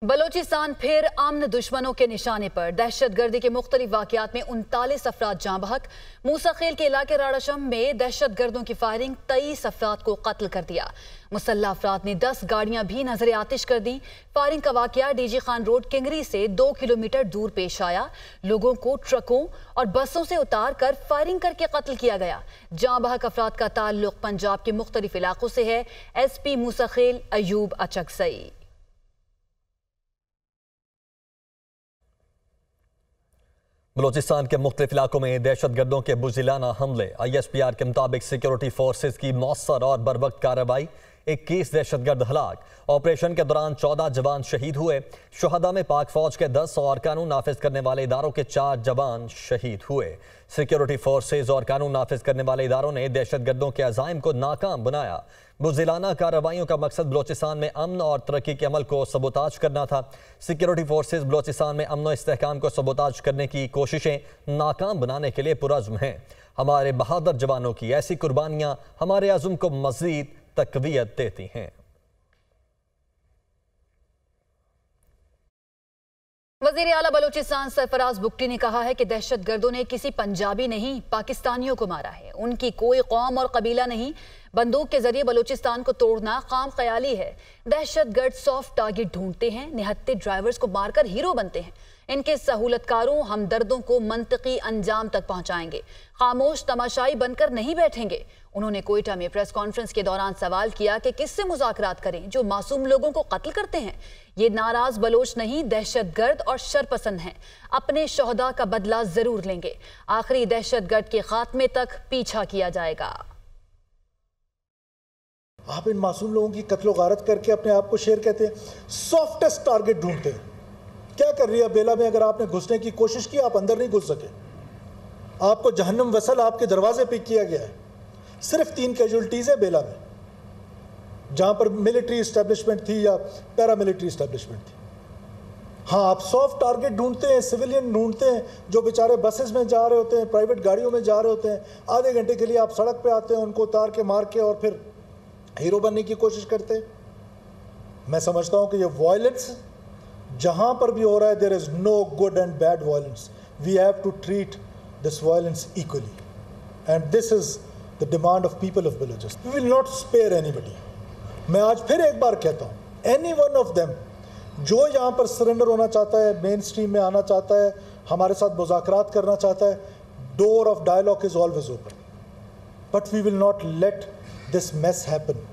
बलोचिस्तान फिर अमन दुश्मनों के निशाने पर। दहशतगर्दी के मुख्तलिफ वाकयात में 39 अफराद जाँ बहक। मूसा खेल के इलाके राड़ाशम में दहशतगर्दों की फायरिंग 23 अफराद को कत्ल कर दिया। मुसल्लह अफराद ने 10 गाड़ियां भी नजर आतिश कर दी। फायरिंग का वाकया डीजी खान रोड किंगरी से 2 किलोमीटर दूर पेश आया। लोगों को ट्रकों और बसों से उतार कर फायरिंग करके कत्ल किया गया। जाँ बहक अफराद का ताल्लुक पंजाब के मुख्तलिफ इलाकों से है। SP मूसा खेल अयूब अचकजई। बलोचिस्तान के मुख्तलिफ इलाकों में दहशतगर्दों के बुज़दिलाना हमले। ISPR के मुताबिक सिक्योरिटी फोर्सेज की मौसर और बरवक्त कार्रवाई, 21 दहशतगर्द हलाक। ऑपरेशन के दौरान 14 जवान शहीद हुए। शुहदा में पाक फौज के 10 और कानून नाफिज करने वाले इदारों के 4 जवान शहीद हुए। सिक्योरिटी फोर्सेज और कानून नाफिज करने वाले इदारों ने दहशतगर्दों के अज़ाइम को नाकाम बनाया। बुज़दिलाना कार्रवाइयों का मकसद बलोचिस्तान में अमन और तरक्की के अमल को सबोताज करना था। सिक्योरिटी फोर्सेज बलोचिस्तान में अमन और इस्तेहकाम को सबोताज करने की कोशिशें नाकाम बनाने के लिए पुरज़्म हैं। हमारे बहादुर जवानों की ऐसी कुर्बानियां हमारे अज़्म को मज़ीद तक़वियत देती हैं। वज़ीर आला बलोचिस्तान सरफराज बुगटी ने कहा है कि दहशतगर्दों ने किसी पंजाबी नहीं पाकिस्तानियों को मारा है। उनकी कोई कौम और कबीला नहीं। बंदूक के जरिए बलोचिस्तान को तोड़ना खाम ख्याली है। दहशतगर्द सॉफ्ट टारगेट ढूंढते हैं, निहत्ते ड्राइवर्स को मारकर हीरो बनते हैं। इनके सहूलतकारों हमदर्दों को मंतकी अंजाम तक पहुंचाएंगे। खामोश तमाशाई बनकर नहीं बैठेंगे। उन्होंने कोयटा में प्रेस कॉन्फ्रेंस के दौरान सवाल किया कि किससे मुज़ाकरात करें जो मासूम लोगों को कत्ल करते हैं। ये नाराज बलोच नहीं, दहशतगर्द और शरपसंद हैं। अपने शोहदा का बदला जरूर लेंगे। आखिरी दहशतगर्द के खात्मे तक पीछा किया जाएगा। आप इन मासूम लोगों की कत्लो गारत करके अपने आप को शेर कहते हैं, सॉफ्टेस्ट टारगेट ढूंढते हैं। क्या कर रही है बेला में? अगर आपने घुसने की कोशिश की, आप अंदर नहीं घुस सके। आपको जहन्नम वसल आपके दरवाजे पे किया गया है। सिर्फ 3 कैजुअल्टीज है बेला में, जहां पर मिलिट्री इस्टेब्लिशमेंट थी या पैरामिलिट्री इस्टेब्लिशमेंट थी। हाँ, आप सॉफ्ट टारगेट ढूंढते हैं, सिविलियन ढूंढते हैं जो बेचारे बसेस में जा रहे होते हैं, प्राइवेट गाड़ियों में जा रहे होते हैं। आधे घंटे के लिए आप सड़क पे आते हैं, उनको उतार के मार के और फिर हीरो बनने की कोशिश करते हैं। मैं समझता हूं कि ये वायलेंस जहां पर भी हो रहा है, there is no good and bad violence. We have to treat this violence equally and this is the demand of people of Balochistan. We will not spare anybody. मैं आज फिर एक बार कहता हूं, एनी वन ऑफ देम जो यहाँ पर surrender होना चाहता है, मेन स्ट्रीम में आना चाहता है, हमारे साथ मुज़ाकरात करना चाहता है, door of dialogue is always open, but we will not let this mess happen.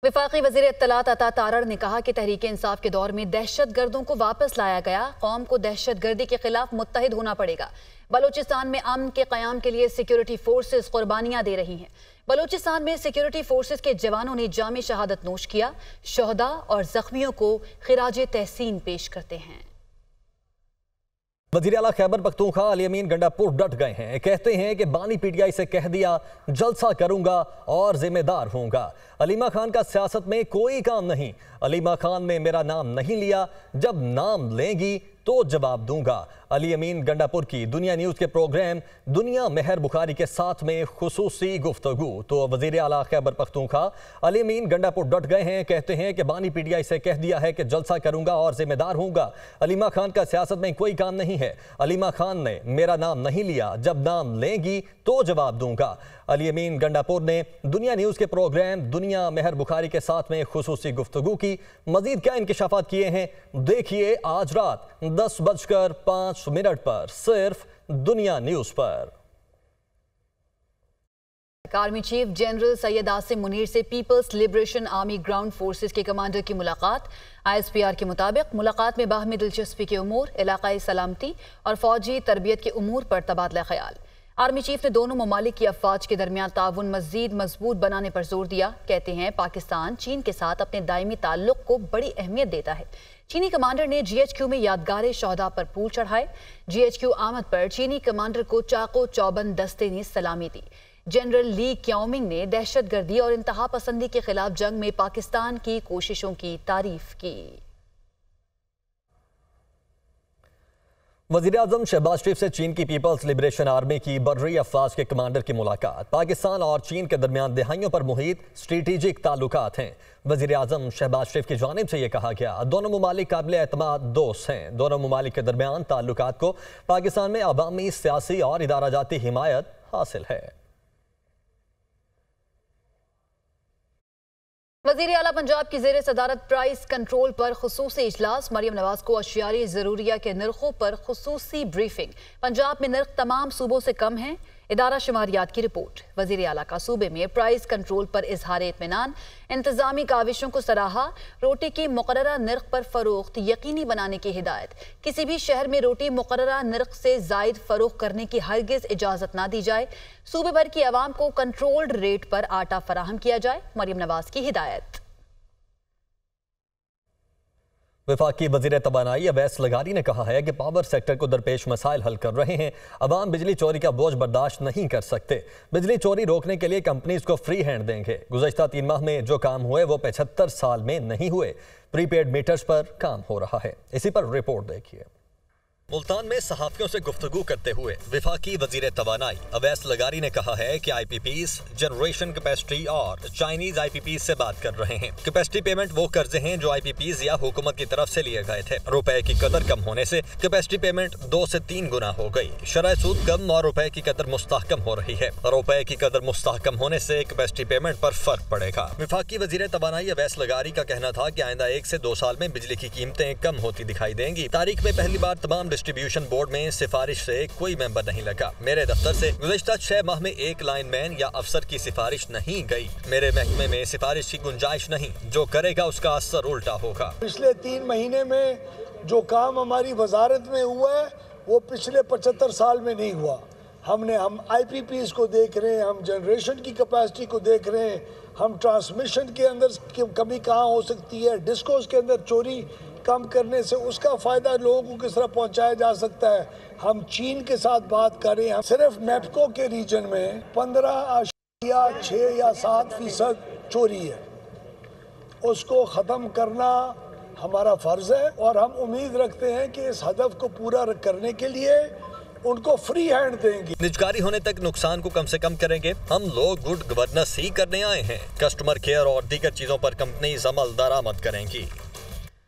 वफाकी वज़ीर इत्तलात अता तारड़ ने कहा कि तहरीक इंसाफ के दौर में दहशतगर्दों को वापस लाया गया। कौम को दहशतगर्दी के खिलाफ मुत्तहिद होना पड़ेगा। बलोचिस्तान में अमन के क़याम के लिए सिक्योरिटी फोर्सेस कुर्बानियां दे रही हैं। बलोचिस्तान में सिक्योरिटी फोर्सेस के जवानों ने जामे शहादत नोश किया। शोहदा और जख्मियों को खिराजे तहसीन पेश करते हैं। वज़ीर आला खैबर पख्तूनख्वा अली अमीन गंडापुर डट गए हैं। कहते हैं कि बानी PTI से कह दिया जलसा करूंगा और जिम्मेदार होऊंगा। अलीमा खान का सियासत में कोई काम नहीं। अलीमा खान ने मेरा नाम नहीं लिया, जब नाम लेंगी तो जवाब दूंगा। अली अमीन गंडापुर की दुनिया न्यूज़ के प्रोग्राम दुनिया मेहर बुखारी के साथ में खुसूसी गुफ्तगू। तो वज़ीर आला खैबर पख्तूनख्वा अली अमीन गंडापुर डट गए हैं। कहते हैं कि बानी PTI से कह दिया है कि जलसा करूंगा और जिम्मेदार होऊंगा। अलीमा खान का सियासत में कोई काम नहीं है। अलीमा खान ने मेरा नाम नहीं लिया, जब नाम लेंगी तो जवाब दूंगा। अली अमीन गंडापुर ने दुनिया न्यूज़ के प्रोग्राम दुनिया मेहर बुखारी के साथ में खुसूसी गुफ्तगू की। मजीद क्या इंकिशाफात किए हैं देखिए आज रात 10:05 पर सिर्फ दुनिया न्यूज़ पर। Army chief general Syed Asim Munir से people's liberation army ground forces के कमांडर की मुलाकात। ISPR के मुताबिक मुलाकात में बाहमी दिलचस्पी के उमूर, इलाकाई सलामती और फौजी तरबियत के उमूर पर तबादला ख्याल। आर्मी चीफ ने दोनों ममालिक की अफवाज के दरमियान ताउन मजीद मजबूत बनाने पर जोर दिया। कहते हैं पाकिस्तान चीन के साथ अपने दायमी ताल्लुक को बड़ी अहमियत देता है। चीनी कमांडर ने GHQ में यादगार शोहदा पर फूल चढ़ाए। GHQ आमद पर चीनी कमांडर को चाको चौबंद दस्ते ने सलामी दी। जनरल ली क्याओमिंग ने दहशतगर्दी और इंतहा पसंदी के खिलाफ जंग में पाकिस्तान की कोशिशों की तारीफ की। वज़ीर-ए-आज़म शहबाज शरीफ से चीन की पीपल्स लिबरेशन आर्मी की बर्री अफवाज के कमांडर की मुलाकात। पाकिस्तान और चीन के दरमियान दहाइयों पर मुहित स्ट्रेटेजिक ताल्लुकात हैं। वज़ीर-ए-आज़म शहबाज शरीफ की जानिब से यह कहा गया, दोनों मुमालिक काबिल एतमाद दोस्त हैं। दोनों मुमालिक के दरमियान ताल्लुकात को पाकिस्तान में अवामी, सियासी और इदाराजाती हिमायत हासिल है। वज़ीर आला पंजाब की ज़ेर सदारत प्राइस कंट्रोल पर खुसूसी इजलास। मरियम नवाज को अशियारी ज़रूरिया के नरखों पर खुसूसी ब्रीफिंग। पंजाब में नर्ख तमाम सूबों से कम हैं। इदारा शुमारियात की रिपोर्ट। वज़ीर आला का सूबे में प्राइस कंट्रोल पर इजहार इत्मीनान। इंतजामी काविशों को सराहा। रोटी की मुकर्ररा नर्ख पर फरोख्त यकीनी बनाने की हिदायत। किसी भी शहर में रोटी मुकर्ररा नर्ख से जायद फरोख्त करने की हरगिज इजाज़त ना दी जाए। सूबे भर की आवाम को कंट्रोल्ड रेट पर आटा फराहम किया जाए। मरियम नवाज की हिदायत। वफाकी वज़ीर तवानाई अवैस लगारी ने कहा है कि पावर सेक्टर को दरपेश मसाइल हल कर रहे हैं। अवाम बिजली चोरी का बोझ बर्दाश्त नहीं कर सकते। बिजली चोरी रोकने के लिए कंपनीज को फ्री हैंड देंगे। गुज़श्ता 3 माह में जो काम हुए वो 75 साल में नहीं हुए। प्रीपेड मीटर्स पर काम हो रहा है। इसी पर रिपोर्ट देखिए। मुल्तान में सहाफियों से गुफ्तगू करते हुए वफाकी वज़ीर तवानाई अवैस लगारी ने कहा है कि IPPs जनरेशन कैपेसिटी और चाइनीज IPPs से बात कर रहे हैं। कैपेसिटी पेमेंट वो कर्जे हैं जो IPPs या हुकूमत की तरफ से लिए गए थे। रुपए की कदर कम होने से कैपेसिटी पेमेंट 2 से 3 गुना हो गई। शरह सूद कम और रुपए की कदर मुस्तहकम हो रही है। रुपए की कदर मुस्तहकम होने से कैपेसिटी पेमेंट पर फर्क पड़ेगा। वफाकी वज़ीर तवानाई अवैस लगारी का कहना था कि आइंदा 1 से 2 साल में बिजली की कीमतें कम होती दिखाई देंगी। तारीख में पहली बार तमाम डिस्ट्रीब्यूशन बोर्ड में सिफारिश से कोई मेंबर नहीं लगा। मेरे दफ्तर से गुज़श्ता 6 माह में एक लाइनमैन या अफसर की सिफारिश नहीं गई। मेरे महकमे में सिफारिश की गुंजाइश नहीं। जो करेगा उसका असर उल्टा होगा। पिछले 3 महीने में जो काम हमारी वजारत में हुआ है वो पिछले 75 साल में नहीं हुआ। हम IPPs को देख रहे हैं, हम जनरेशन की कैपेसिटी को देख रहे हैं, हम ट्रांसमिशन के अंदर कमी कहाँ हो सकती है, डिस्कोस के अंदर चोरी कम करने से उसका फ़ायदा लोगों को किस तरह पहुंचाया जा सकता है। हम चीन के साथ बात कर रहे हैं। सिर्फ नेपको के रीजन में 15.6 या 7% चोरी है। उसको ख़त्म करना हमारा फ़र्ज़ है और हम उम्मीद रखते हैं कि इस हदफ को पूरा करने के लिए उनको फ्री हैंड देंगे। निजकारी होने तक नुकसान को कम से कम करेंगे। हम लोग गुड गवर्नेंस ही करने आए हैं। कस्टमर केयर और दीगर चीज़ों पर कंपनीज अमल दरामद करेंगी।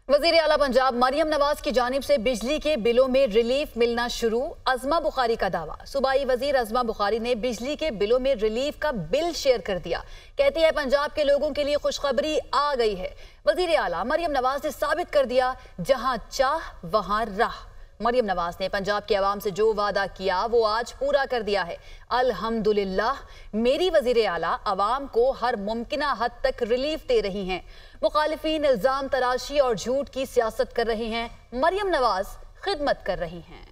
वज़ीर आला पंजाब मरियम नवाज की जानिब से बिजली के बिलों में रिलीफ मिलना शुरू। अज़मा बुखारी का दावा। सूबाई वजीर अज़मा बुखारी ने बिजली के बिलों में रिलीफ का बिल शेयर कर दिया। कहती है पंजाब के लोगों के लिए खुशखबरी आ गई है। वज़ीर आला मरियम नवाज ने साबित कर दिया, जहां चाह वहां राह। मरियम नवाज ने पंजाब के अवाम से जो वादा किया वो आज पूरा कर दिया है। अल्हम्दुलिल्लाह मेरी वज़ीर आला अवाम को हर मुमकिना हद तक रिलीफ दे रही हैं। मुखालिफिन इल्जाम तराशी और झूठ की सियासत कर रहे हैं। मरियम नवाज खिदमत कर रही हैं।